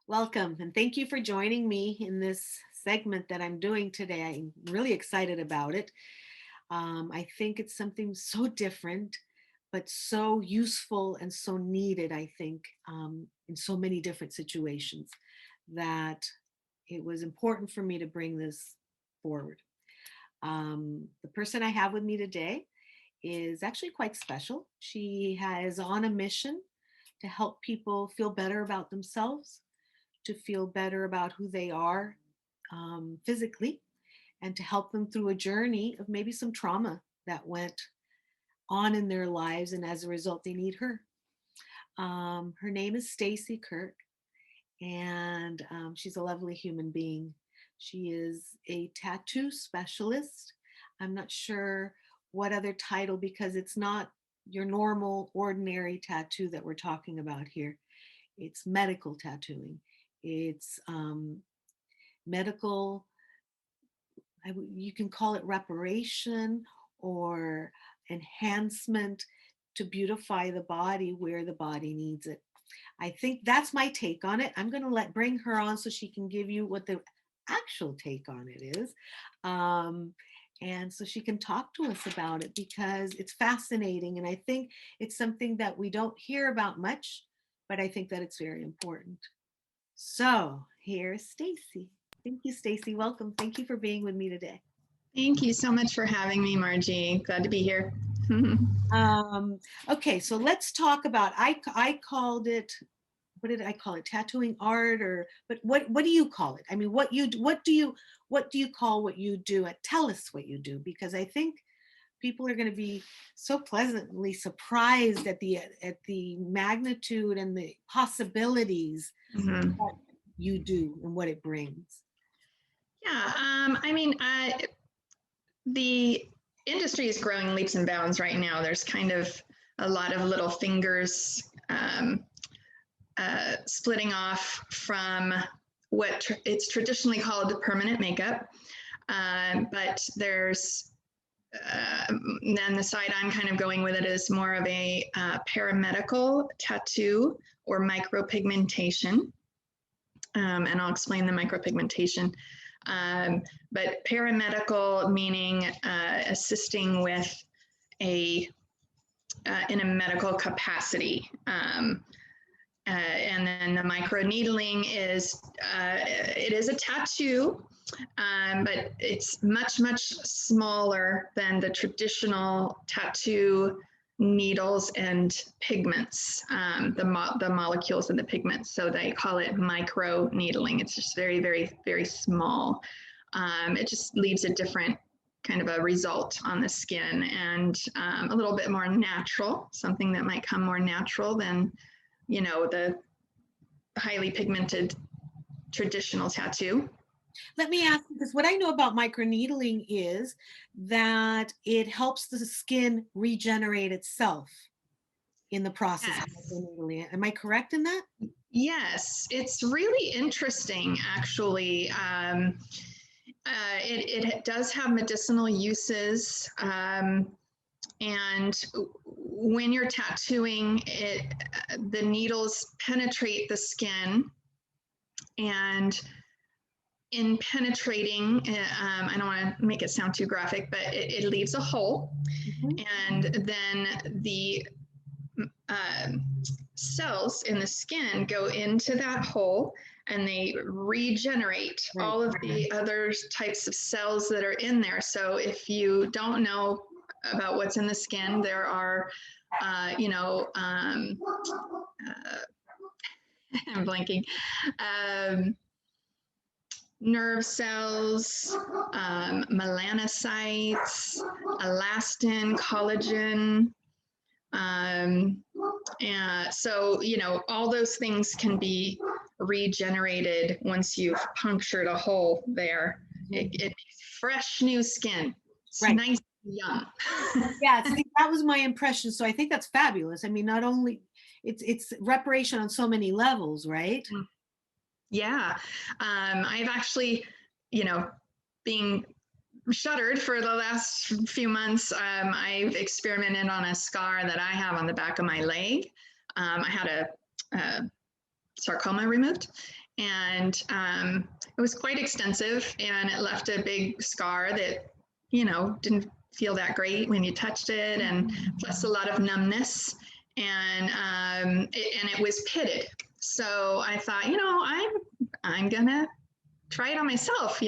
Welcome, and thank you for joining me in this segment that I'm doing today. I'm really excited about it. I think it's something so different, but so useful and so needed, I think, in so many different situations that it was important for me to bring this forward. The person I have with me today is actually quite special. She is on a mission to help people feel better about themselves, to feel better about who they are physically, and to help them through a journey of maybe some trauma that went on in their lives. And as a result, they need her. Her name is Stacy Kirk, and she's a lovely human being. She is a tattoo specialist. I'm not sure what other title, because it's not your normal, ordinary tattoo that we're talking about here. It's medical tattooing. It's medical, you can call it reparation or enhancement to beautify the body where the body needs it. I think that's my take on it. I'm going to bring her on so she can give you what the actual take on it is. And so she can talk to us about it, because it's fascinating. And I think it's something that we don't hear about much, but I think that it's very important. So here's Stacy. Thank you, Stacy. Welcome. Thank you for being with me today. Thank you so much for having me, Margie. Glad to be here. Okay, so let's talk about, I called it, what did I call it? Tattooing art, or, but what do you call it? I mean, what do you call what you do? Tell us what you do, because I think people are going to be so pleasantly surprised at the magnitude and the possibilities Mm-hmm. that you do and what it brings. Yeah, I mean, the industry is growing leaps and bounds right now. There's kind of a lot of little fingers splitting off from what it's traditionally called permanent makeup. But there's, then the side I'm kind of going with it is more of a paramedical tattoo or micropigmentation. And I'll explain the micropigmentation. But paramedical meaning assisting with in a medical capacity. And then the micro needling is, it is a tattoo, but it's much, much smaller than the traditional tattoo needles and pigments, the molecules and the pigments. So they call it micro needling. It's just very, very, very small. It just leaves a different kind of a result on the skin, and a little bit more natural, something that might come more natural than, you know, the highly pigmented traditional tattoo. Let me ask, because what I know about microneedling is that it helps the skin regenerate itself in the process of microneedling. Am I correct in that? Yes, it's really interesting, actually. It does have medicinal uses. And when you're tattooing it, the needles penetrate the skin, and in penetrating, I don't want to make it sound too graphic, but it leaves a hole. And then the cells in the skin go into that hole, and they regenerate all of the other types of cells that are in there. So if you don't know about what's in the skin, there are, you know, I'm blanking, nerve cells, melanocytes, elastin, collagen. And so, you know, all those things can be regenerated once you've punctured a hole there. It makes fresh new skin. It's nice and young. Yeah, see, that was my impression. So I think that's fabulous. I mean, not only it's reparation on so many levels, right? Yeah. I've actually, you know, being shuttered for the last few months, I've experimented on a scar that I have on the back of my leg. I had a sarcoma removed, And it was quite extensive, and it left a big scar that, didn't feel that great when you touched it, and plus a lot of numbness. And it was pitted. So I thought, I'm gonna try it on myself.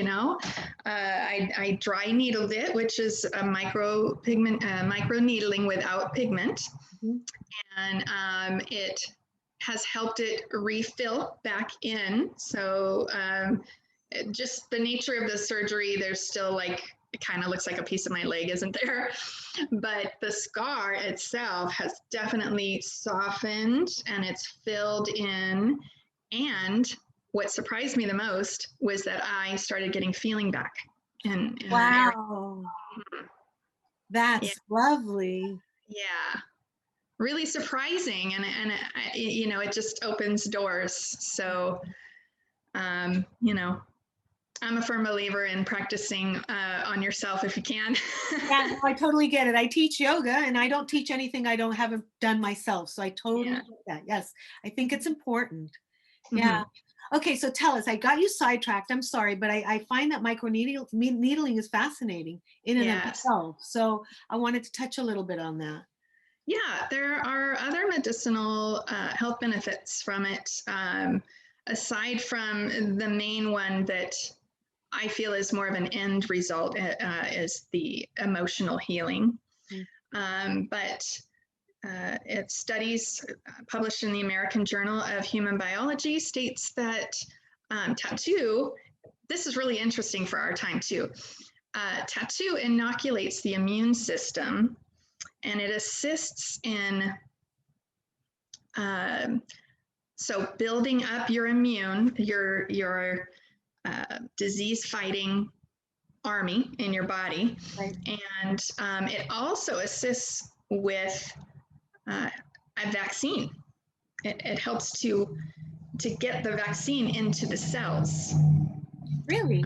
I dry needled it, which is a micro needling without pigment, Mhm. and it has helped it refill back in. So just the nature of the surgery, there's still like, it kind of looks like a piece of my leg, isn't there? But the scar itself has definitely softened and it's filled in. And what surprised me the most was that I started getting feeling back in that area. Wow, Yeah, that's lovely. yeah, really surprising, and it just opens doors. So I'm a firm believer in practicing on yourself if you can. Yeah, no, I totally get it. I teach yoga and I don't teach anything I don't haven't done myself. So I totally Yeah. get that. Yes, I think it's important. Yeah. Hmm. Okay, so tell us, I got you sidetracked. I'm sorry, but I find that needling is fascinating in and of Yes. itself. So I wanted to touch a little bit on that. Yeah, there are other medicinal health benefits from it, aside from the main one that I feel is more of an end result, is the emotional healing. Mm. But it studies published in the American Journal of Human Biology states that tattoo, this is really interesting for our time too. Tattoo inoculates the immune system, and it assists in so building up your disease fighting army in your body, Right. and it also assists with a vaccine. It helps to get the vaccine into the cells. Really?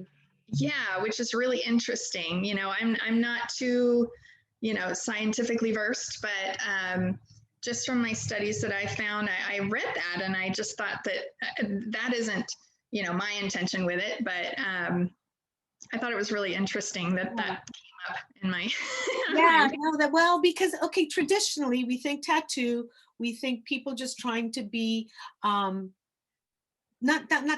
Yeah, which is really interesting. I'm not too, scientifically versed, but just from my studies that I found, I read that and I just thought that that isn't, my intention with it, but I thought it was really interesting that Yeah. that came up in my, Yeah, no, that well, because okay, traditionally we think tattoo, we think people just trying to be not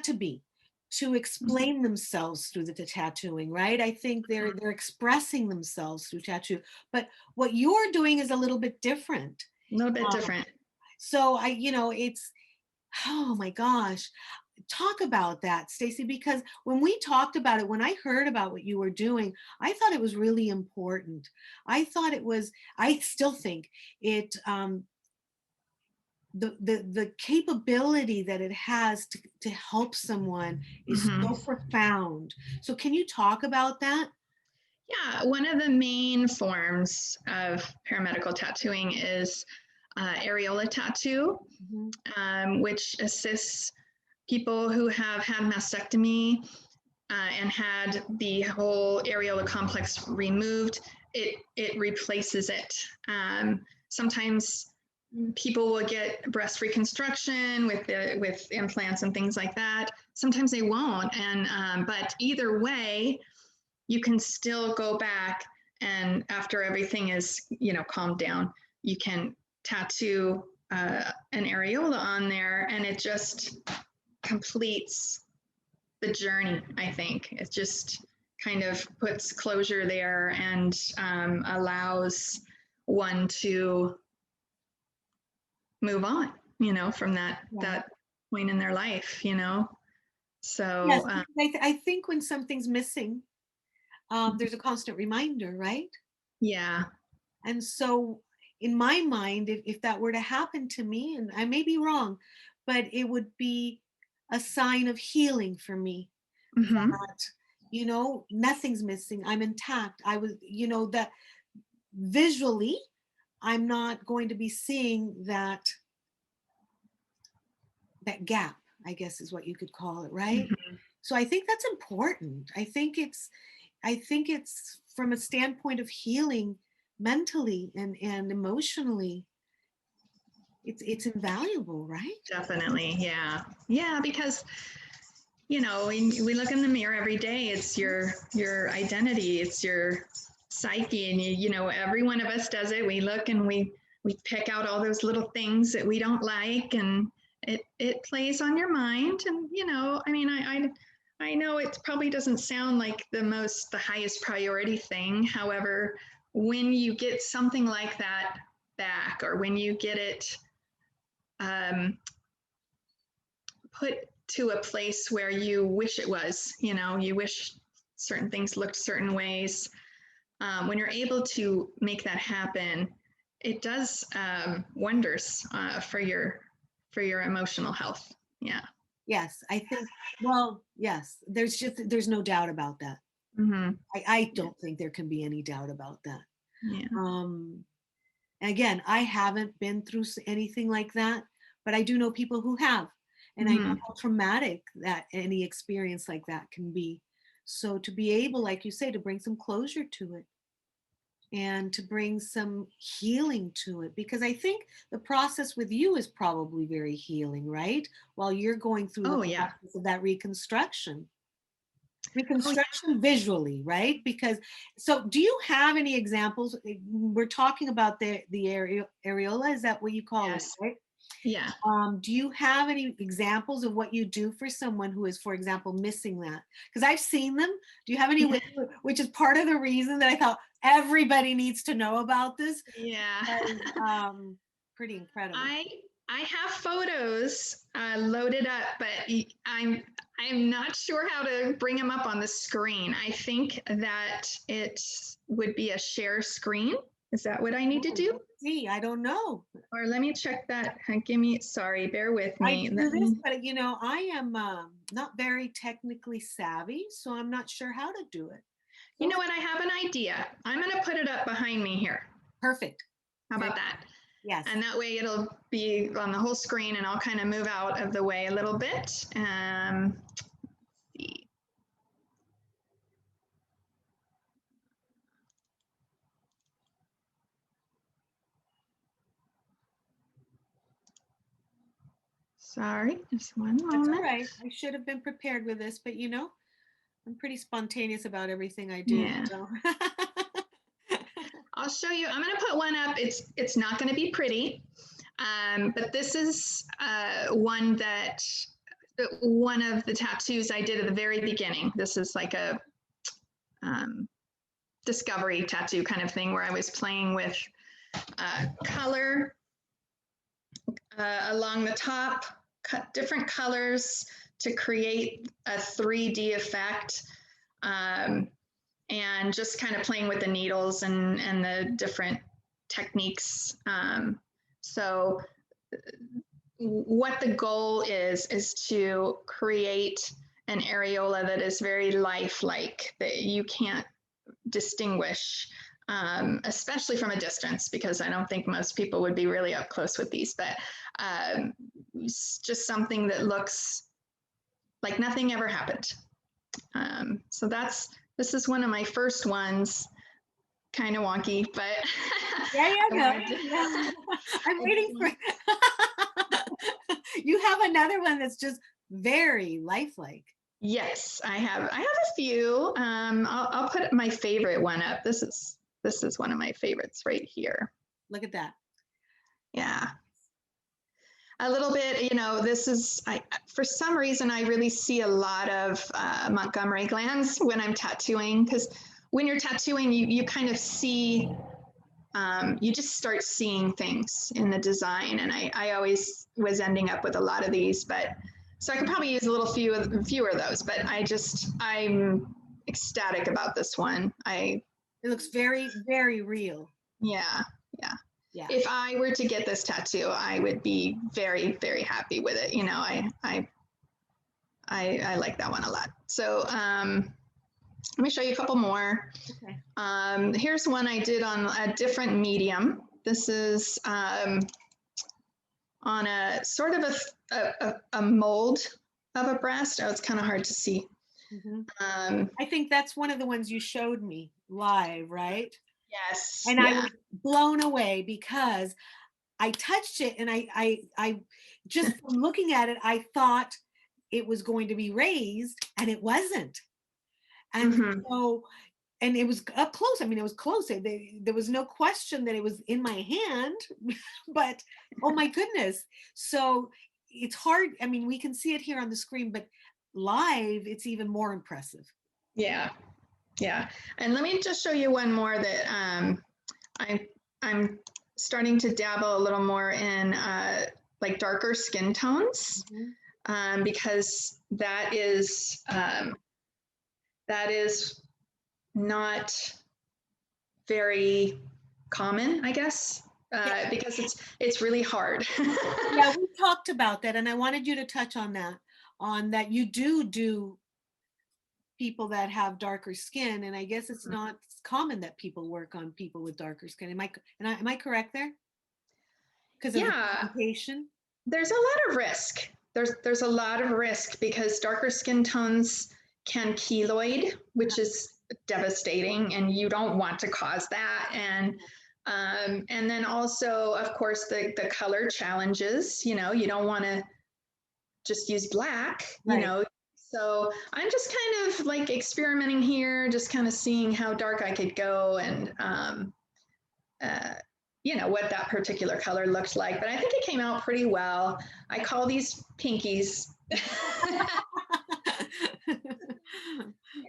to be to explain themselves through the tattooing, right? I think they're expressing themselves through tattoo. But what you're doing is a little bit different. a little bit Um, different. so it's oh my gosh. Talk about that, Stacy, because when we talked about it, when I heard about what you were doing, I thought it was really important. I still think it the capability that it has to help someone is Mm-hmm. so profound. So can you talk about that? Yeah, one of the main forms of paramedical tattooing is areola tattoo, Mhm. which assists people who have had mastectomy and had the whole areola complex removed. It replaces it. Sometimes people will get breast reconstruction with implants and things like that. Sometimes they won't, and but either way, you can still go back, and after everything is calmed down, you can tattoo an areola on there, and it just completes the journey. I think it just kind of puts closure there and allows one to move on, from Yeah. that point in their life, Yes, so because I think when something's missing, there's a constant reminder, right? yeah. And so, in my mind, if that were to happen to me, and I may be wrong, but it would be a sign of healing for me Hmm. that, nothing's missing. I'm intact. I was, that visually, I'm not going to be seeing that gap, I guess is what you could call it, right? Hmm. So I think that's important. I think it's from a standpoint of healing mentally and emotionally, it's invaluable, right? Definitely, yeah, yeah, because you know, we look in the mirror every day. It's your identity. It's your psyche. And you know, every one of us does it. We look and we pick out all those little things that we don't like, and it plays on your mind. And, you know, I mean, I know it probably doesn't sound like the highest priority thing. However, when you get something like that back, or when you get it put to a place where you wish it was, you know, you wish certain things looked certain ways, when you're able to make that happen, it does wonders for your emotional health. Yeah. Yes, I think, well, yes, there's no doubt about that. Mm-hmm. I don't think there can be any doubt about that. Yeah. And again, I haven't been through anything like that, but I do know people who have. And I know Mm-hmm. how traumatic that any experience like that can be. So to be able, like you say, to bring some closure to it and to bring some healing to it, because I think the process with you is probably very healing, right? While you're going through the Oh yeah. process of that reconstruction. Oh yeah. Reconstruction visually, right? Because, so do you have any examples? We're talking about the areola, is that what you call it, Yes. right? Yeah. Do you have any examples of what you do for someone who is, for example, missing that? Because I've seen them. Do you have any, Yeah. which is part of the reason that I thought everybody needs to know about this? Yeah. Pretty incredible. I have photos loaded up, but I'm not sure how to bring them up on the screen. I think that it would be a share screen. Is that what I need to Oh, do? let's see, I don't know. Or let me check that. Sorry, bear with I me. do this, but you know, I am not very technically savvy, so I'm not sure how to do it. You know what? I have an idea. I'm going to put it up behind me here. Perfect. How about that? Yes. And that way it'll be on the whole screen, and I'll kind of move out of the way a little bit. See. Sorry, just one That's all moment. right. I should have been prepared with this, but you know, I'm pretty spontaneous about everything I do. Yeah. So. I'll show you. I'm going to put one up. It's not going to be pretty, but this is one of the tattoos I did at the very beginning. This is like a discovery tattoo kind of thing where I was playing with color along the top, cut different colors to create a 3D effect. And just kind of playing with the needles and the different techniques. So what the goal is to create an areola that is very lifelike, that you can't distinguish, especially from a distance, because I don't think most people would be really up close with these, but just something that looks like nothing ever happened. So this is one of my first ones, kind of wonky, but Yeah. I'm waiting for. You have another one that's just very lifelike. Yes, I have a few. I'll put my favorite one up. This is one of my favorites right here. Look at that. Yeah. A little bit, you know, for some reason, I really see a lot of Montgomery glands when I'm tattooing, because when you're tattooing, you kind of see, you just start seeing things in the design. And I always was ending up with a lot of these, so I could probably use a little fewer of those, but I'm ecstatic about this one. It looks very, very real. Yeah. If I were to get this tattoo, I would be very, very happy with it. You know, I like that one a lot. So let me show you a couple more. Okay. Here's one I did on a different medium. This is on a sort of a mold of a breast. Oh, it's kind of hard to see. Mm-hmm. I think that's one of the ones you showed me live, right? Yes. And I was blown away because I touched it, and I just from looking at it, I thought it was going to be raised, and it wasn't. And Mm-hmm. so, and it was up close. I mean, it was close. There was no question that it was in my hand, but oh my goodness. So it's hard. I mean, we can see it here on the screen, but live, it's even more impressive. Yeah. Yeah. And let me just show you one more that I'm starting to dabble a little more in like darker skin tones, Mm-hmm. because that is not very common, I guess, Yeah, because it's really hard. yeah, we talked about that, and I wanted you to touch on that you do people that have darker skin, and I guess it's not common that people work on people with darker skin. Am I correct there? Because of the Yeah, pigmentation? there's a lot of risk. There's a lot of risk because darker skin tones can keloid, which is devastating, and you don't want to cause that. And then also, of course, the color challenges. You know, you don't want to just use black. You Right. know, so I'm just kind of like experimenting here, just kind of seeing how dark I could go, and uh, you know, what that particular color looked like. But I think it came out pretty well. I call these pinkies. I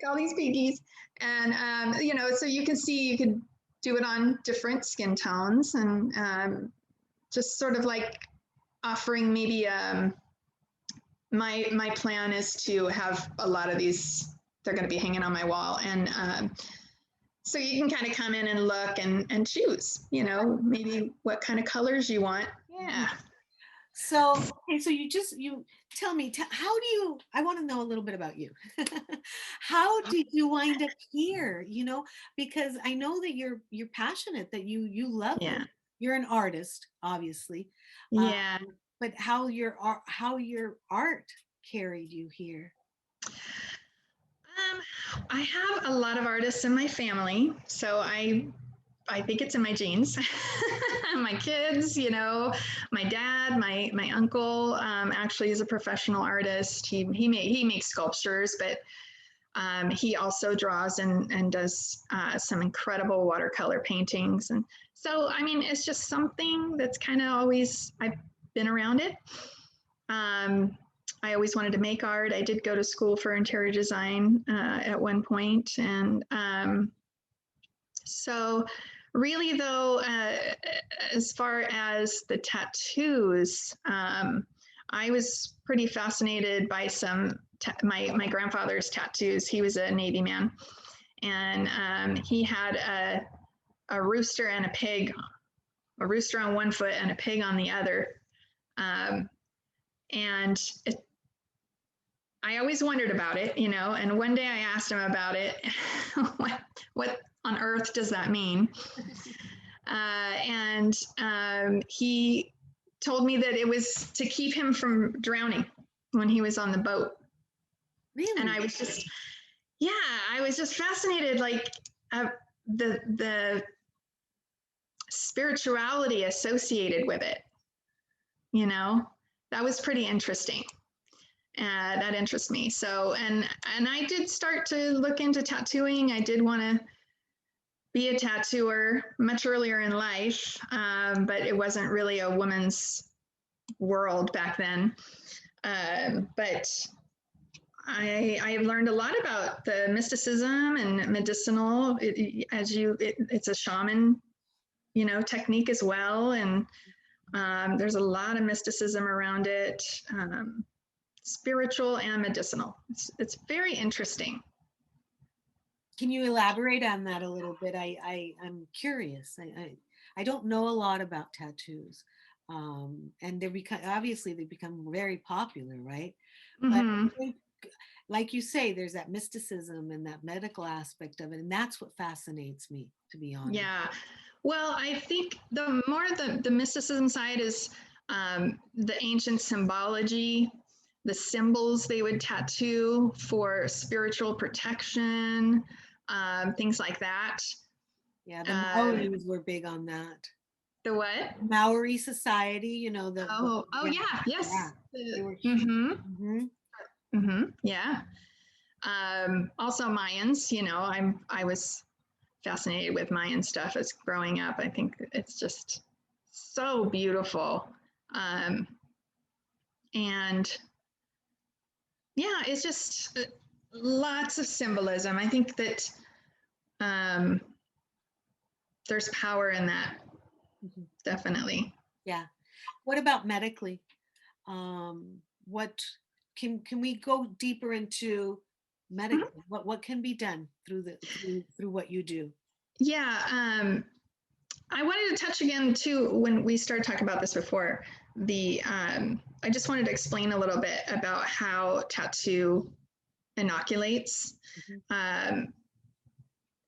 call these pinkies. And, you know, so you can see you could do it on different skin tones, and just sort of like offering maybe my plan is to have a lot of these. They're going to be hanging on my wall, and so you can kind of come in and look and choose, you know, maybe what kind of colors you want. Yeah. So, okay, so you tell me, how do you, I want to know a little bit about you. How did you wind up here? You know, because I know that you're passionate, that you love this. Yeah. You're an artist, obviously, Yeah. but how your art carried you here. I have a lot of artists in my family, so I think it's in my genes. My kids, you know, my dad, my uncle, actually is a professional artist. He makes sculptures, but he also draws and does some incredible watercolor paintings. And so, I mean, it's just something that's kind of always, I've been around it. I always wanted to make art. I did go to school for interior design at one point. And so, really, though, as far as the tattoos, I was pretty fascinated by my grandfather's tattoos. He was a Navy man, and he had a rooster and a pig, a rooster on one foot and a pig on the other. And I always wondered about it, you know, and one day I asked him about it. what on earth does that mean? And he told me that it was to keep him from drowning when he was on the boat. Really? And I was just fascinated, like the spirituality associated with it, you know, that was pretty interesting. That interests me. So, and I did start to look into tattooing. I did want to be a tattooer much earlier in life, but it wasn't really a woman's world back then. But I learned a lot about the mysticism and medicinal. It's a shaman, you know, technique as well, and there's a lot of mysticism around it. Spiritual and medicinal. It's very interesting. Can you elaborate on that a little bit? I'm curious. I don't know a lot about tattoos, and obviously they become very popular, right? But Mm-hmm. I think, like you say, there's that mysticism and that medical aspect of it, and that's what fascinates me, to be honest. Yeah. Well, I think the more the mysticism side is the ancient symbology, the symbols they would tattoo for spiritual protection, things like that. Yeah, the Uh, Maoris were big on that. the what? Maori society, you know, Oh, yeah, yeah, yes. yeah, they were huge. Mm-hmm. Mhm. Yeah. Also Mayans, I was fascinated with Mayan stuff as growing up. I think it's just so beautiful. And yeah, it's just lots of symbolism. I think that there's power in that, definitely. Yeah. What about medically? What can we go deeper into Mhm. medically? What can be done through what you do? Yeah, I wanted to touch again too when we started talking about this before. I just wanted to explain a little bit about how tattoo inoculates, Mhm. um,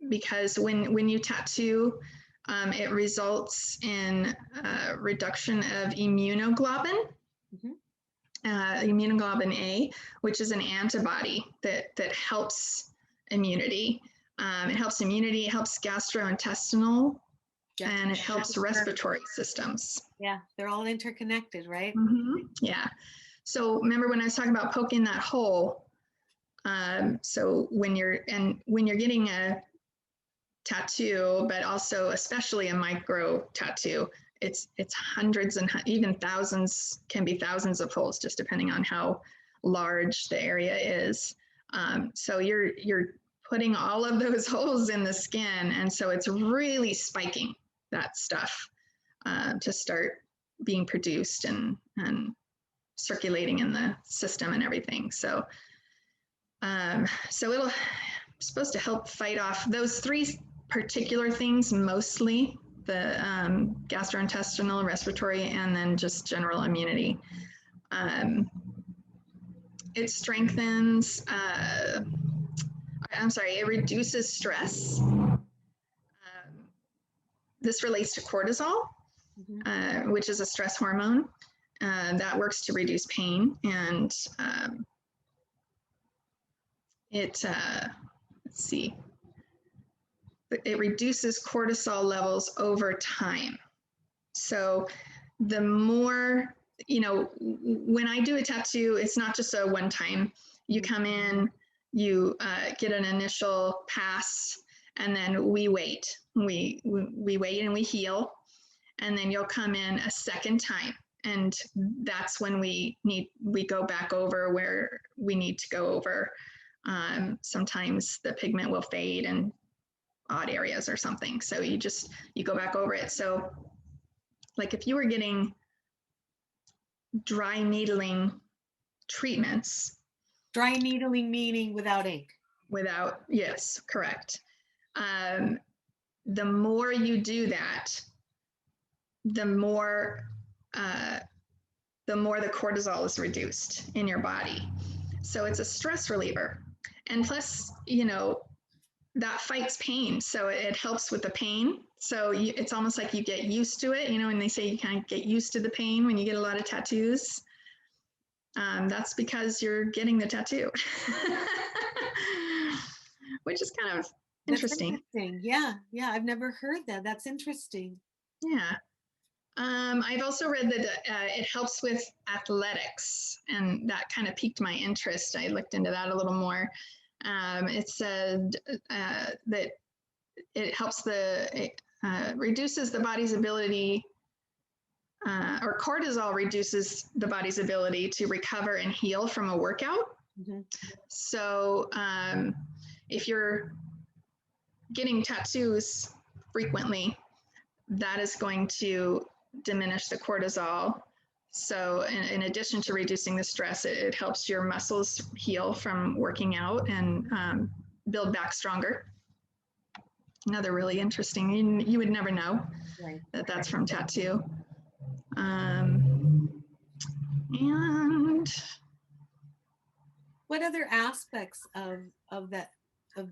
because when you tattoo, it results in reduction of Mhm. immunoglobulin A, which is an antibody that helps immunity. It helps immunity, it helps gastrointestinal, Yeah. and it helps Sure. respiratory systems. Yeah, they're all interconnected, right? Yeah. So remember when I was talking about poking that hole? So when you're getting a tattoo, but also especially a micro tattoo, it's hundreds and even thousands, can be thousands of holes, just depending on how large the area is. So you're putting all of those holes in the skin, and so it's really spiking that stuff to start being produced and circulating in the system and everything. So it'll supposed to help fight off those three particular things, mostly the gastrointestinal, respiratory, and then just general immunity. Um, it strengthens, it reduces stress. This relates to cortisol, Mhm. which is a stress hormone that works to reduce pain. And let's see, it reduces cortisol levels over time. So the more, when I do a tattoo, it's not just a one time. You come in, you get an initial pass, and then we wait. We wait and we heal. And then you'll come in a second time. And that's when we go back over where we need to go over. Sometimes the pigment will fade in odd areas or something. So you go back over it. So like if you were getting dry needling treatments Dry needling meaning without ink. without, yes, correct. The more you do that, the more uh, the more the cortisol is reduced in your body. So it's a stress reliever. And plus, that fights pain. So it helps with the pain. So it's almost like you get used to it. When they say you kind of get used to the pain when you get a lot of tattoos, that's because you're getting the tattoo, which is kind of That's interesting. interesting. Yeah, yeah. I've never heard that. That's interesting. Yeah. I've also read that it helps with athletics, and that kind of piqued my interest. I looked into that a little more. It said that it helps reduces the body's ability, or cortisol reduces the body's ability to recover and heal from a workout. Mm-hmm. So if you're getting tattoos frequently, that is going to diminish the cortisol. So in addition to reducing the stress, it helps your muscles heal from working out and build back stronger. Another really interesting, you would never know Right. that that's from tattoo. And What other aspects of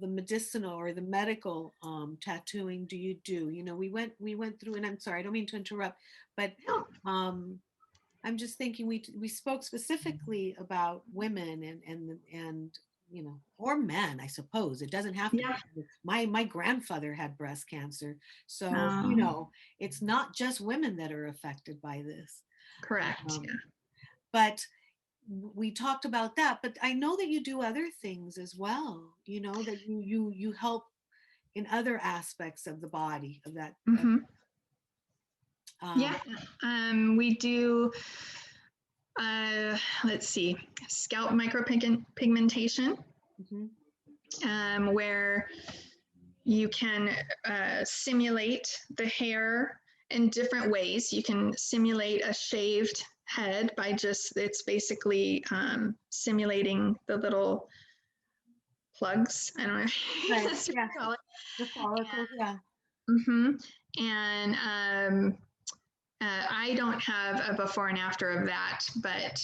the medicinal or the medical tattooing do you do? We went through, and I'm sorry, I don't mean to interrupt, but um, I'm just thinking we spoke specifically about women and or men, I suppose. It doesn't have to yeah, be. My grandfather had breast cancer, so um, it's not just women that are affected by this. correct. Um, Yeah. but we talked about that, but I know that you do other things as well, you know, that you help in other aspects of the body of that. Mm-hmm. Um, Yeah, we do, let's see, scalp micropigmentation, mhm. where you can simulate the hair in different ways. You can simulate a shaved head by just, it's basically simulating the little plugs. I don't know if Right. that's what Yeah. you call it. The follicles. Yeah. Mm-hmm. And I don't have a before and after of that, but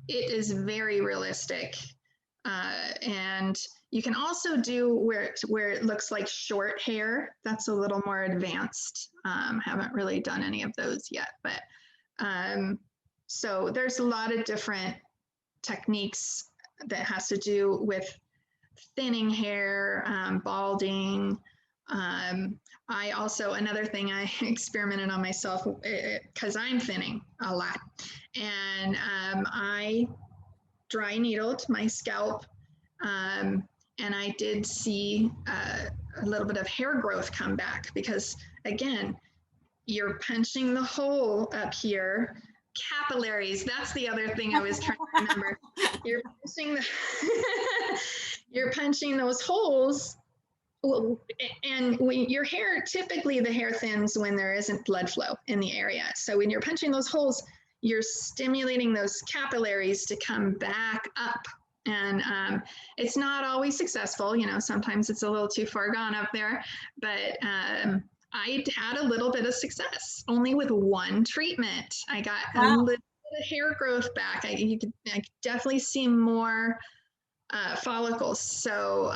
it is very realistic. And you can also do where it looks like short hair. That's a little more advanced. Haven't really done any of those yet, but so there's a lot of different techniques that has to do with thinning hair, balding. I also, another thing I experimented on myself because I'm thinning a lot. And I dry needled my scalp. And I did see a little bit of hair growth come back because, again, you're punching the hole up here. Capillaries, that's the other thing I was trying to remember. You're punching the you're punching those holes. And when your hair, typically the hair thins when there isn't blood flow in the area. So when you're punching those holes, you're stimulating those capillaries to come back up. And it's not always successful. You know, sometimes it's a little too far gone up there, but I had a little bit of success only with one treatment. I got a Wow. little bit of hair growth back. I could definitely see more follicles. So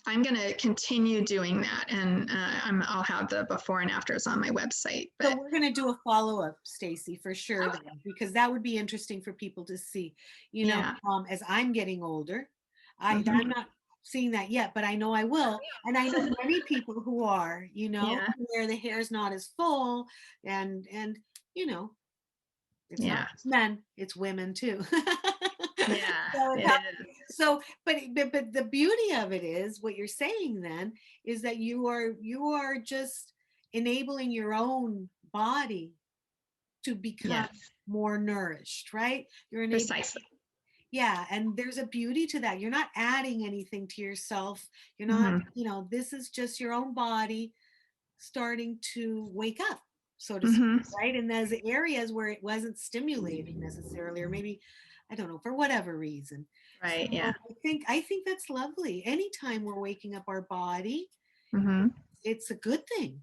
I'm going to continue doing that, and I'll have the before and afters on my website. So But we're going to do a follow-up, Stacy, for sure, then, because that would be interesting for people to see. You know, yeah, as I'm getting older, I'm mm-hmm. not seeing that yet, but I know I will. And I know many people who are, you know, Yeah, where the hair is not as full, and you know, it's not yeah, just men, it's women too. yeah, So it's it how, is. so but the beauty of it is what you're saying then is that you are just enabling your own body to become Yes, more nourished, right? You're enabling, precisely. yeah, and there's a beauty to that. You're not adding anything to yourself. You're not, Mm-hmm. this is just your own body starting to wake up, so to speak, Mm-hmm. right? And there's areas where it wasn't stimulating necessarily, or maybe, I don't know, for whatever reason. Right. So Yeah. I think that's lovely. Anytime we're waking up our body, Mm-hmm. it's a good thing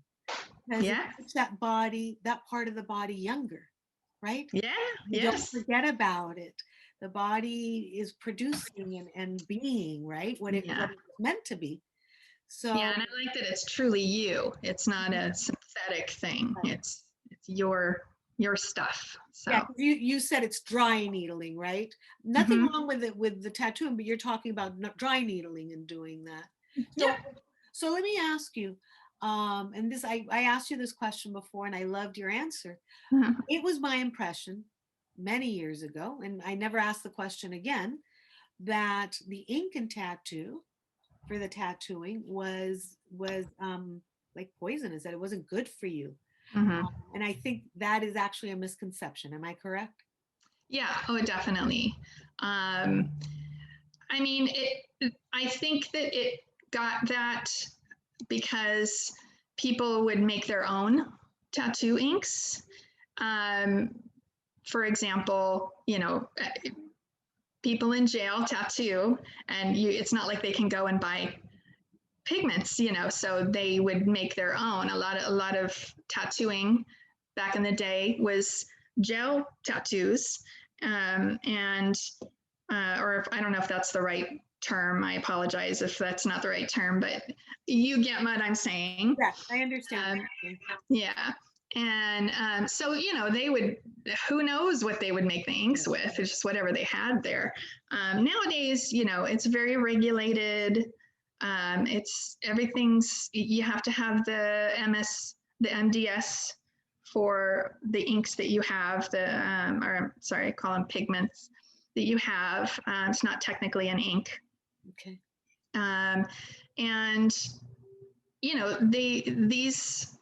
because it Yeah. keeps that body, that part of the body younger, right? Yeah. You don't Yes. forget about it. The body is producing and being, right, what Yeah. it's meant to be. Yeah. So And I like that it's truly you. It's not a synthetic thing. It's your stuff. yeah, So. 'cause you said it's dry needling, right? Nothing Mm-hmm. wrong with it with the tattooing, but you're talking about dry needling and doing that. Yeah. So so let me ask you, and this I asked you this question before and I loved your answer. Mm-hmm. It was my impression many years ago, and I never asked the question again, that the Incan tattoo for the tattooing was like poisonous, that it wasn't good for you. Mm-hmm. And I think that is actually a misconception. Am I correct? Yeah. Oh, definitely. Um, I mean, I think that it got that because people would make their own tattoo inks. Um, for example, people in jail tattoo, and it's not like they can go and buy pigments, so they would make their own. A lot of tattooing back in the day was gel tattoos, and or if, I don't know if that's the right term. I apologize if that's not the right term, but you get what I'm saying. Yes, I understand what Um, you're saying. yeah. And so, they would, who knows what they would make the inks with? It's just whatever they had there. Nowadays, it's very regulated. It's everything's, you have to have the MDS for the inks that you have, I call them pigments that you have. It's not technically an ink. Okay. And, these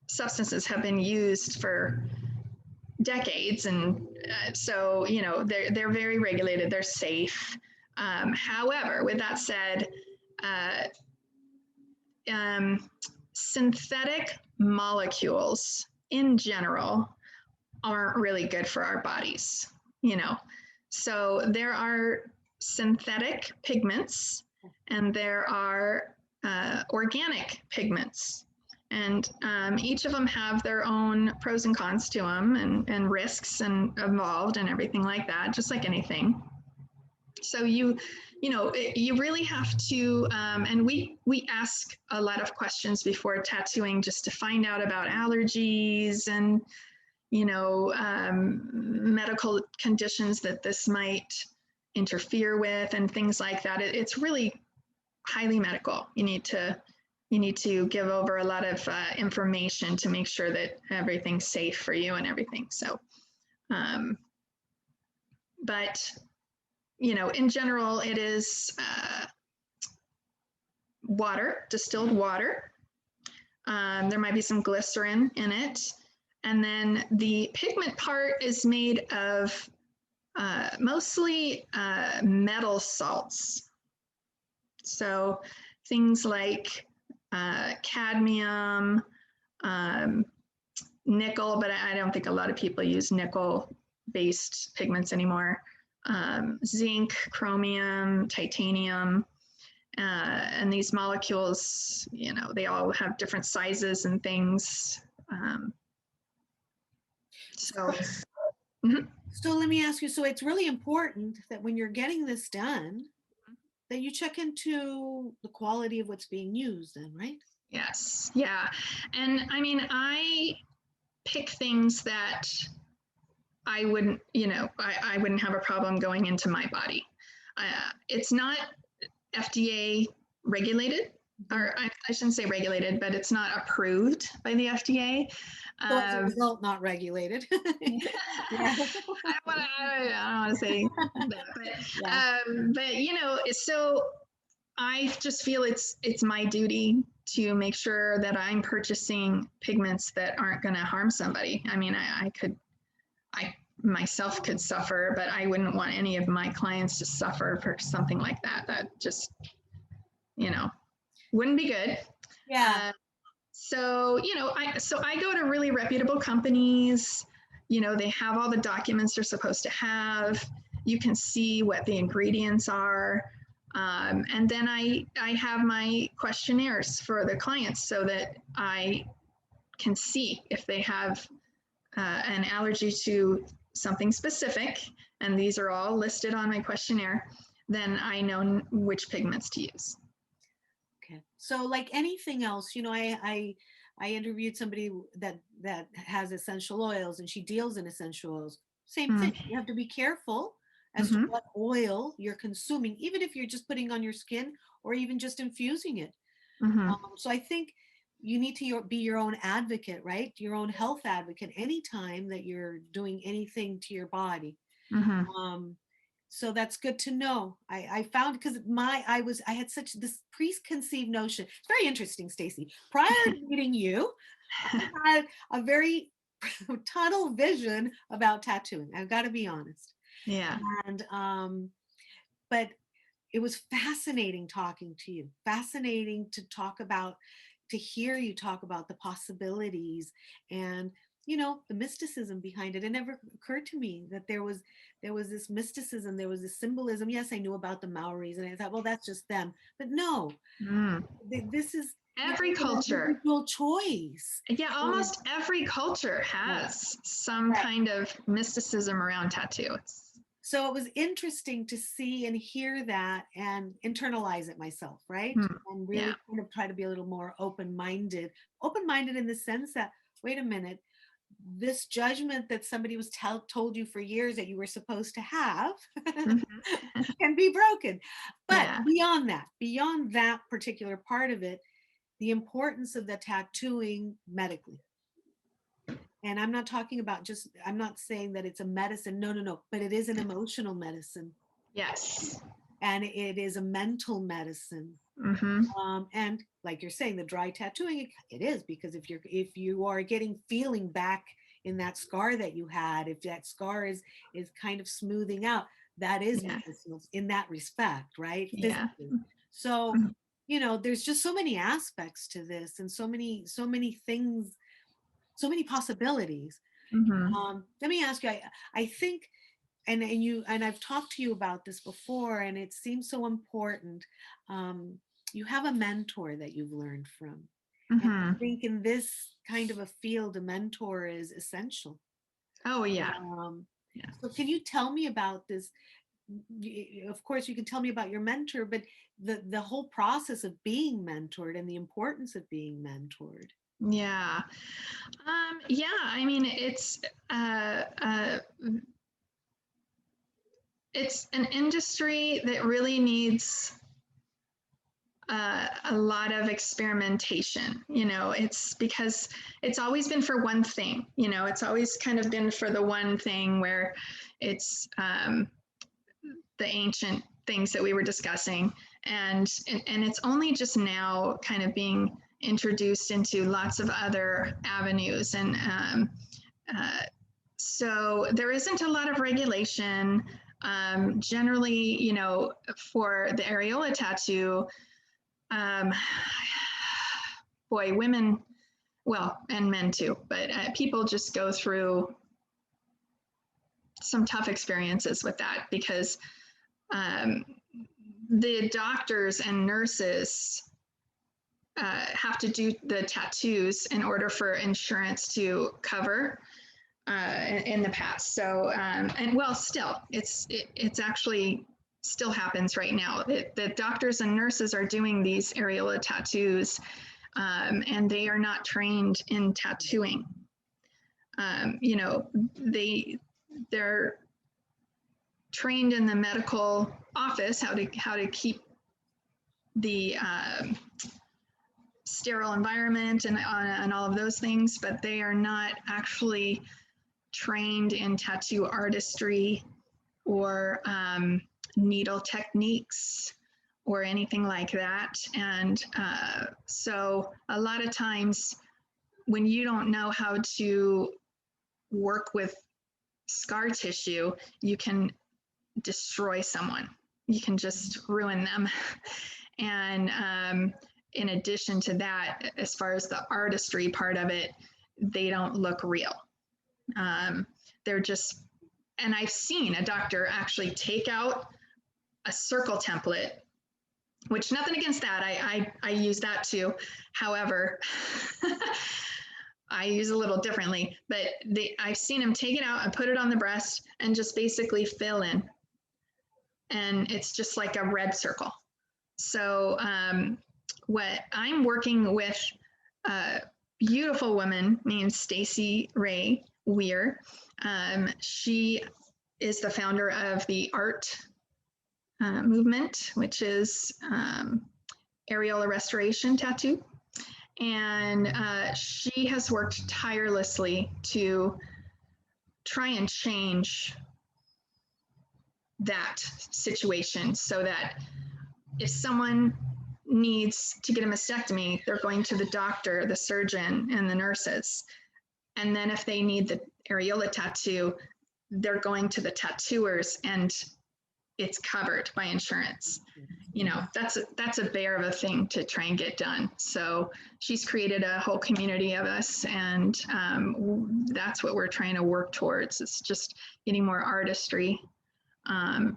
substances have been used for decades. And so, they're very regulated, they're safe. However, with that said, synthetic molecules in general aren't really good for our bodies, So there are synthetic pigments and there are organic pigments. And each of them have their own pros and cons to them and risks and involved and everything like that, just like anything. So you really have to, and we ask a lot of questions before tattooing just to find out about allergies and, medical conditions that this might interfere with and things like that. It's really highly medical. You need to give over a lot of information to make sure that everything's safe for you and everything. So, but in general, it is water, distilled water. There might be some glycerin in it. And then the pigment part is made of mostly metal salts. So things like cadmium, nickel, but I don't think a lot of people use nickel-based pigments anymore. Zinc, chromium, titanium, and these molecules, they all have different sizes and things. So let me ask you, so it's really important that when you're getting this done, that you check into the quality of what's being used then, right? Yes. Yeah. And I mean, I pick things that I wouldn't, I wouldn't have a problem going into my body. It's not FDA regulated, or I shouldn't say regulated, but it's not approved by the FDA. So as a result, not regulated. Yeah. I don't want to say that, but so I just feel it's my duty to make sure that I'm purchasing pigments that aren't going to harm somebody. I mean, I myself could suffer, but I wouldn't want any of my clients to suffer for something like that. That just, wouldn't be good. Yeah. So, I go to really reputable companies, they have all the documents they're supposed to have. You can see what the ingredients are. And then I have my questionnaires for the clients so that I can see if they have an allergy to something specific, and these are all listed on my questionnaire, then I know which pigments to use. Okay. So like anything else, I interviewed somebody that has essential oils and she deals in essential oils. Same thing. You have to be careful as to what oil you're consuming, even if you're just putting on your skin or even just infusing it. So I think you need to be your own advocate, right? Your own health advocate anytime that you're doing anything to your body. So that's good to know. I found, because I had such this preconceived notion. It's very interesting, Stacy. Prior to meeting you, I had a very tunnel vision about tattooing. I've got to be honest. Yeah. And but it was fascinating talking to you. Fascinating to hear you talk about the possibilities and the mysticism behind it. It never occurred to me that there was this mysticism, there was this symbolism. Yes, I knew about the Maoris and I thought, well, that's just them. But no, this is every culture, individual choice. Yeah, almost every culture has some kind of mysticism around tattoo. So it was interesting to see and hear that and internalize it myself, right? And really kind of try to be a little more open-minded in the sense that, wait a minute, this judgment that somebody was told you for years that you were supposed to have can be broken. But beyond that particular part of it, the importance of the tattooing medically. And I'm not talking about just, I'm not saying that it's a medicine. No, no, no. But it is an emotional medicine, Yes. and it is a mental medicine. Mm-hmm. And like you're saying, the dry tattooing, it is, because if you are getting feeling back in that scar that you had, if that scar is kind of smoothing out, that is Yeah. medicinal in that respect, right? Yeah. Physically. So, Mhm. there's just so many aspects to this, and so many things, so many possibilities. Mhm. Let me ask you, I think, and I've talked to you about this before, and it seems so important. Um, you have a mentor that you've learned from, and I Mhm. think in this kind of a field, a mentor is essential. Oh yeah. Um, Yeah. so can you tell me about this? Of course, you can tell me about your mentor, but the whole process of being mentored and the importance of being mentored. Yeah. Yeah. I mean, uh, uh, it's an industry that really needs a lot of experimentation. It's because it's always been for one thing. It's always kind of been for the one thing where it's the ancient things that we were discussing, and it's only just now kind of being introduced into lots of other avenues, and uh, so there isn't a lot of regulation. Generally, for the areola tattoo, um, boy, women, well, and men too, but people just go through some tough experiences with that because um, the doctors and nurses have to do the tattoos in order for insurance to cover in the past. So, and well, still, it's actually still happens right now. The doctors and nurses are doing these areola tattoos, and they are not trained in tattooing. You know, they're trained in the medical office how to keep the sterile environment and all of those things, but they are not actually trained in tattoo artistry or needle techniques or anything like that. And so a lot of times when you don't know how to work with scar tissue, you can destroy someone. You can just ruin them. And in addition to that, as far as the artistry part of it, they don't look real. They're just, and I've seen a doctor actually take out a circle template, which nothing against that. I use that too. However, I use a little differently, but I've seen him take it out and put it on the breast and just basically fill in. And it's just like a red circle. So what I'm working with a beautiful woman named Stacy Ray Weir. She is the founder of the art movement, which is areola restoration tattoo. And she has worked tirelessly to try and change that situation so that if someone needs to get a mastectomy, they're going to the doctor, the surgeon, and the nurses. And then if they need the areola tattoo, they're going to the tattooers and it's covered by insurance. That's a bear of a thing to try and get done. So she's created a whole community of us, and that's what we're trying to work towards. It's just getting more artistry, and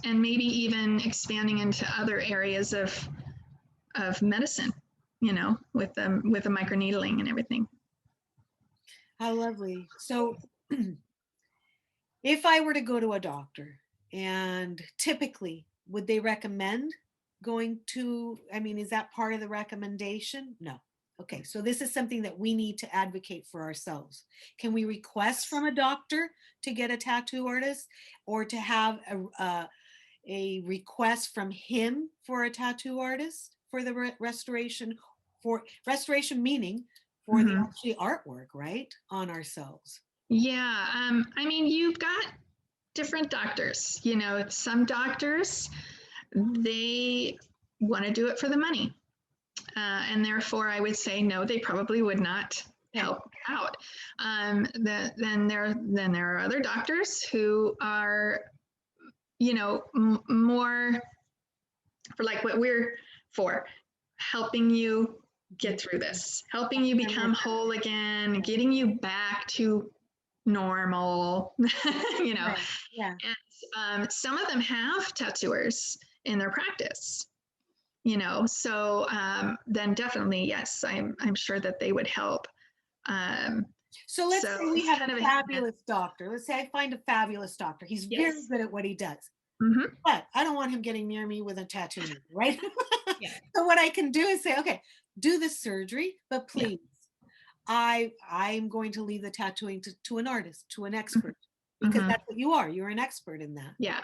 maybe even expanding into other areas of medicine. With the microneedling and everything. How lovely. So if I were to go to a doctor, and typically, would they recommend going to, I mean, is that part of the recommendation? No. Okay, so this is something that we need to advocate for ourselves. Can we request from a doctor to get a tattoo artist, or to have a request from him for a tattoo artist for the restoration, for restoration meaning for the actually artwork, right, on ourselves. Yeah. I mean, you've got different doctors. You know, some doctors, they want to do it for the money. And therefore, I would say no, they probably would not help out. Then there are other doctors who are, you know, more for like what we're for, helping you get through this, helping you become whole again, getting you back to normal, you know. Right. Yeah. And some of them have tattooers in their practice, you know, so then definitely, yes, I'm sure that they would help. So let's say we it's have kind a of fabulous doctor. Let's say I find a fabulous doctor. He's very yes. good at what he does. Mm-hmm. But I don't want him getting near me with a tattoo, right? Yeah. So what I can do is say, okay, do the surgery, but Yeah. please, I'm going to leave the tattooing to an artist, to an expert, Mm-hmm. because that's what you are. You're an expert in that. Yeah.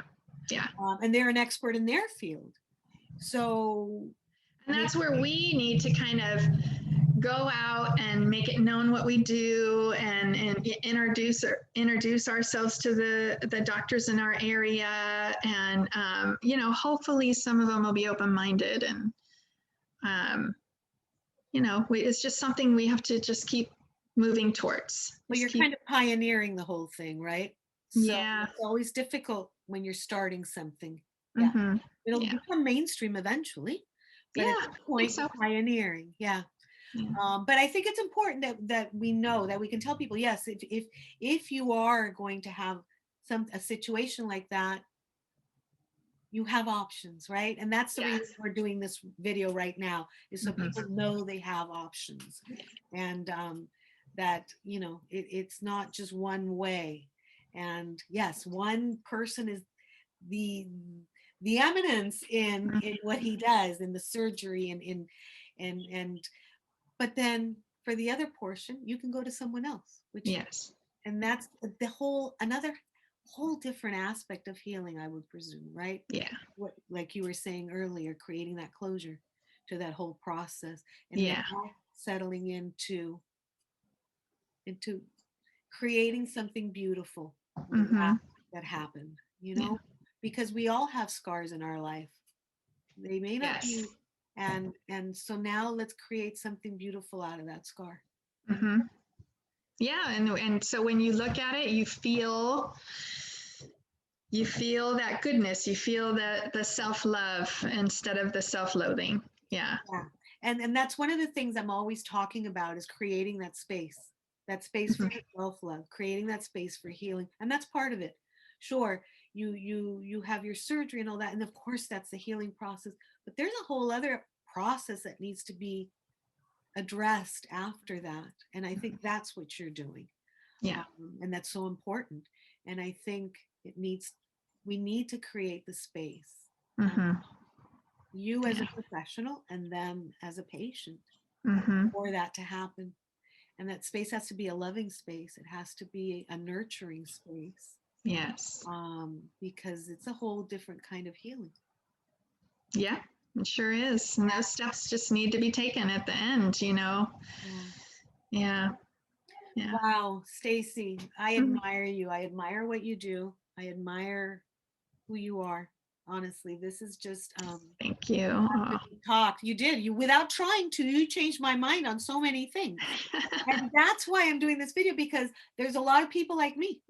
Yeah. And they're an expert in their field. So, and that's where we need to kind of go out and make it known what we do, and introduce ourselves to the doctors in our area, and you know, hopefully some of them will be open-minded, and you know, it's just something we have to just keep moving towards. well, you're kind of pioneering the whole thing, right? So Yeah. it's always difficult when you're starting something. Yeah. Mm-hmm. It'll Yeah. become mainstream eventually, but Yeah, at this point, so. you're pioneering. Yeah. Yeah. But I think it's important that we know, that we can tell people, yes, if you are going to have a situation like that, you have options, right? And that's the Yes. reason we're doing this video right now, is so people know they have options, and that, you know, it's not just one way. And yes, one person is the eminence in what he does, in the surgery, and in and but then for the other portion, you can go to someone else, which, Yes. and that's the another whole different aspect of healing, I would presume, right? Yeah. What, like you were saying earlier, creating that closure to that whole process, and Yeah. now settling into creating something beautiful with that happened, you know, Yeah. because we all have scars in our life. They may not Yes. be, and so now let's create something beautiful out of that scar. Mm-hmm. Yeah, and so when you look at it, you feel that goodness, you feel the self-love instead of the self-loathing. Yeah. Yeah. And that's one of the things I'm always talking about, is creating that space for self-love, creating that space for healing. And that's part of it. Sure, you have your surgery and all that, and of course that's the healing process, but there's a whole other process that needs to be addressed after that. And I think that's what you're doing. Yeah. And that's so important. And I think we need to create the space. You as a professional, and them as a patient, for that to happen. And that space has to be a loving space. It has to be a nurturing space. Yes. Because it's a whole different kind of healing. Yeah, it sure is. And those steps just need to be taken at the end, you know. Yeah. Yeah. Wow, Stacy, I admire you. I admire what you do. I admire who you are. Honestly, this is just thank you. talk. You did. You, without trying to, you changed my mind on so many things. And that's why I'm doing this video, because there's a lot of people like me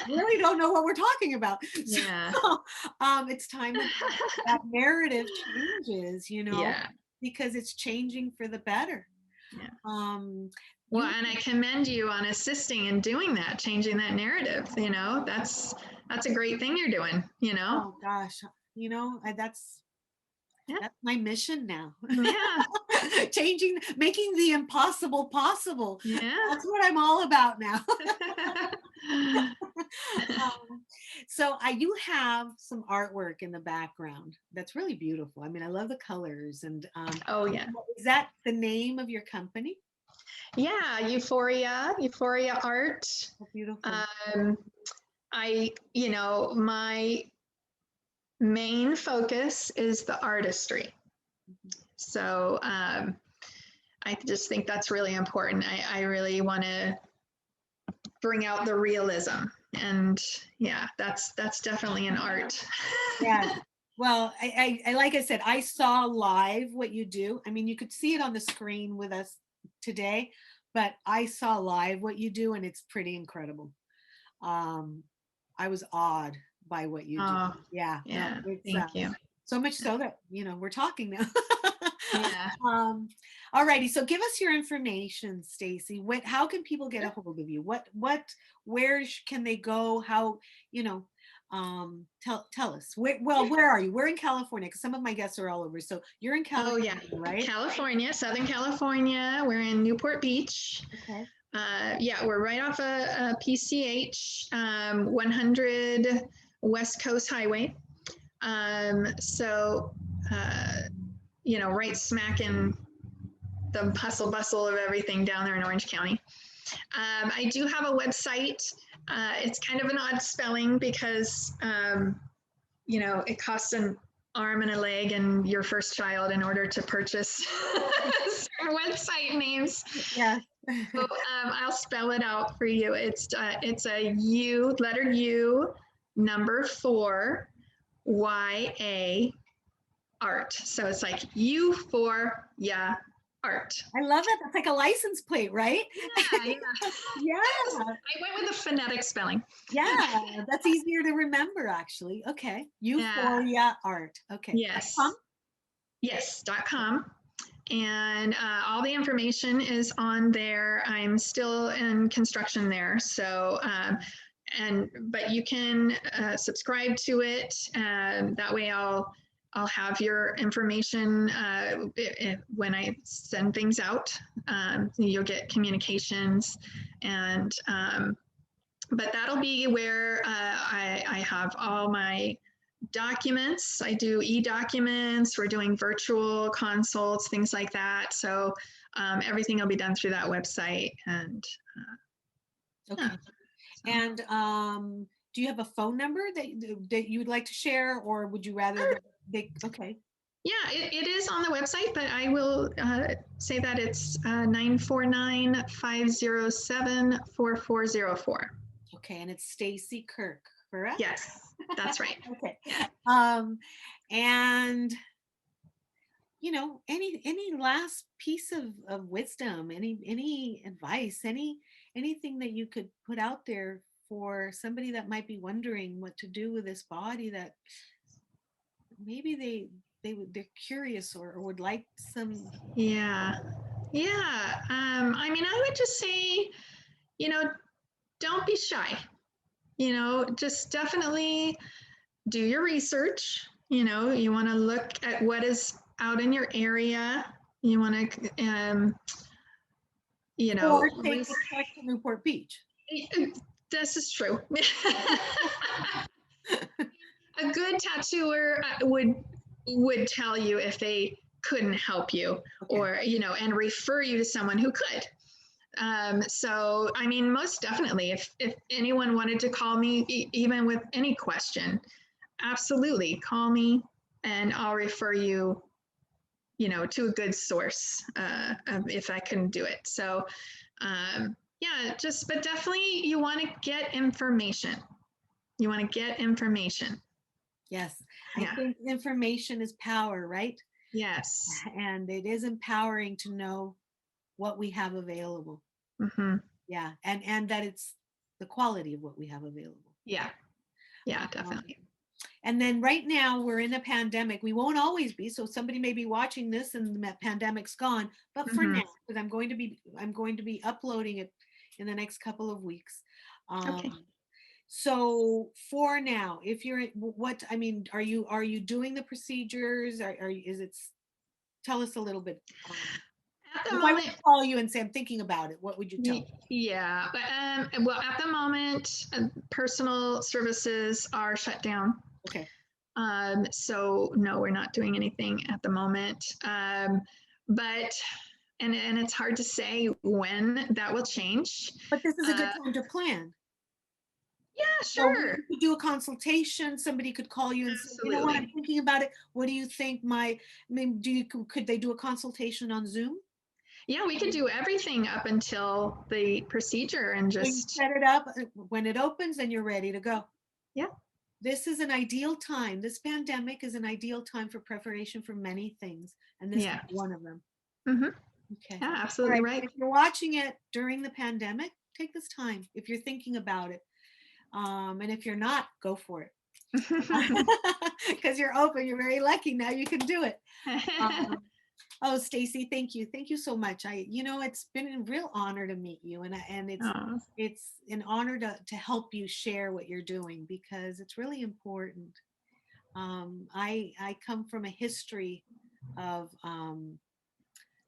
really don't know what we're talking about. Yeah. So it's time that narrative changes, you know, Yeah. because it's changing for the better. Yeah. Well, and I commend you on assisting in doing that, changing that narrative. You know, that's a great thing you're doing, you know. Oh gosh, you know, that's my mission now. Yeah. Making the impossible possible. Yeah. That's what I'm all about now. So you have some artwork in the background that's really beautiful. I mean, I love the colors. And oh yeah. Is that the name of your company? Yeah, Euphoria Art. Oh, beautiful. You know, my main focus is the artistry. So I just think that's really important. I really want to bring out the realism, and yeah, that's definitely an art. Yeah. Well, I like I said, I saw live what you do. I mean, you could see it on the screen with us today, but I saw live what you do, and it's pretty incredible. Um, I was awed by what you do. Oh, Yeah, no, yeah, it's thank you. so much so that we're talking now. Yeah. um, all righty. So give us your information, Stacy. What? How can people get a hold of you? Where can they go? How? You know. Tell us. Where are you? We're in California because some of my guests are all over. So you're in Oh, yeah. California, right? California, Southern California. We're in Newport Beach. Okay. Yeah, we're right off a PCH 100 West Coast Highway. So, right smack in the hustle bustle of everything down there in Orange County. I do have a website. It's kind of an odd spelling because, it costs an arm and a leg and your first child in order to purchase website names. Yeah. So, I'll spell it out for you. It's a U, letter U, number 4, YA, art. So it's like U for yeah, art. I love it. That's like a license plate, right? Yeah. Yeah. I went with the phonetic spelling. Yeah, that's easier to remember actually. Okay. Yeah. Euphoria art. Okay. Yes. Yes.com. And all the information is on there. I'm still in construction there, so but you can subscribe to it. That way, I'll have your information when I send things out. You'll get communications, and but that'll be where I have all my documents. I do e-documents. We're doing virtual consults, things like that. So everything will be done through that website. And Okay. yeah. And do you have a phone number that you would like to share, or would you rather Sure. they? Okay. Yeah, it is on the website, but I will say that it's 949-507-4404. Okay, and it's Stacy Kirk, correct? Yes, that's right. Okay. Yeah. And any last piece of wisdom, any advice, anything that you could put out there for somebody that might be wondering what to do with this body, that maybe they're curious or would like some. Yeah. Yeah. I mean, I would just say, don't be shy. Just definitely do your research. You want to look at what is out in your area. You want to, Or take the trek to Newport Beach. this is true. A good tattooer would tell you if they couldn't help you, Okay. or and refer you to someone who could. So I mean, most definitely, if anyone wanted to call me, even with any question, absolutely call me, and I'll refer you, to a good source if I couldn't do it. So yeah, but definitely you want to get information. You want to get information. Yes, Yeah. I think information is power, right? Yes. And it is empowering to know what we have available. Mm-hmm. Yeah, and that it's the quality of what we have available. Yeah. Yeah, definitely. And then right now we're in a pandemic. We won't always be. So somebody may be watching this and the pandemic's gone. But for Mm-hmm. now, because I'm going to be uploading it in the next couple of weeks. Okay. So for now, if you're are you doing the procedures? Tell us a little bit. At the If I were moment, to call you and say I'm thinking about it, what would you tell me? yeah, but well, at the moment, personal services are shut down. Okay. So no, we're not doing anything at the moment. But and it's hard to say when that will change. But this is a good time to plan. Yeah, So we sure. could do a consultation. Somebody could call you and say, you know what, I'm Absolutely. thinking about it. What do you think? Could they do a consultation on Zoom? Yeah, we could do everything up until the procedure and So you just, set it up when it opens and you're ready to go. yeah, This is an ideal time. This pandemic is an ideal time for preparation for many things, and this is yeah. one of them. Hmm. Okay. Yeah, All absolutely right. right. If you're watching it during the pandemic, take this time. If you're thinking about it, and if you're not, go for it. Because you're open. You're very lucky now. You can do it. Um, oh, Stacy, thank you. Thank you so much. It's been a real honor to meet you, and Oh, it's an honor to help you share what you're doing because it's really important. I come from a history of,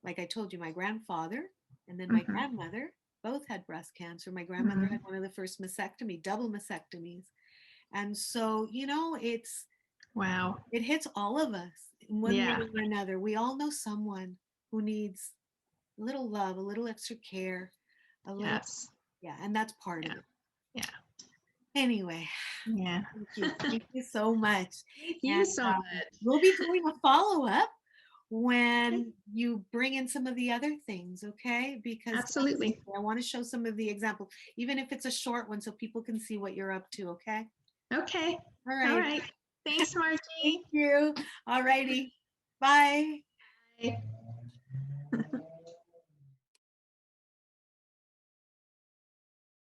like I told you, my grandfather and then my mhm, grandmother both had breast cancer. My grandmother had mhm. one of the first mastectomy, double mastectomies, and so Wow. it hits all of us in one way Yeah. or another. We all know someone who needs a little love, a little extra care, a little, Yes. yeah, and that's part of Yeah. it. Yeah. Anyway, Yeah. thank you. Thank you so much. Thank you And so much. we'll be doing a follow up Okay. when you bring in some of the other things, okay? Because Absolutely. I want to show some of the examples, even if it's a short one, so people can see what you're up to, okay? Okay. All All right. right. Thanks, Thank Margie. you. All righty. Bye. Bye.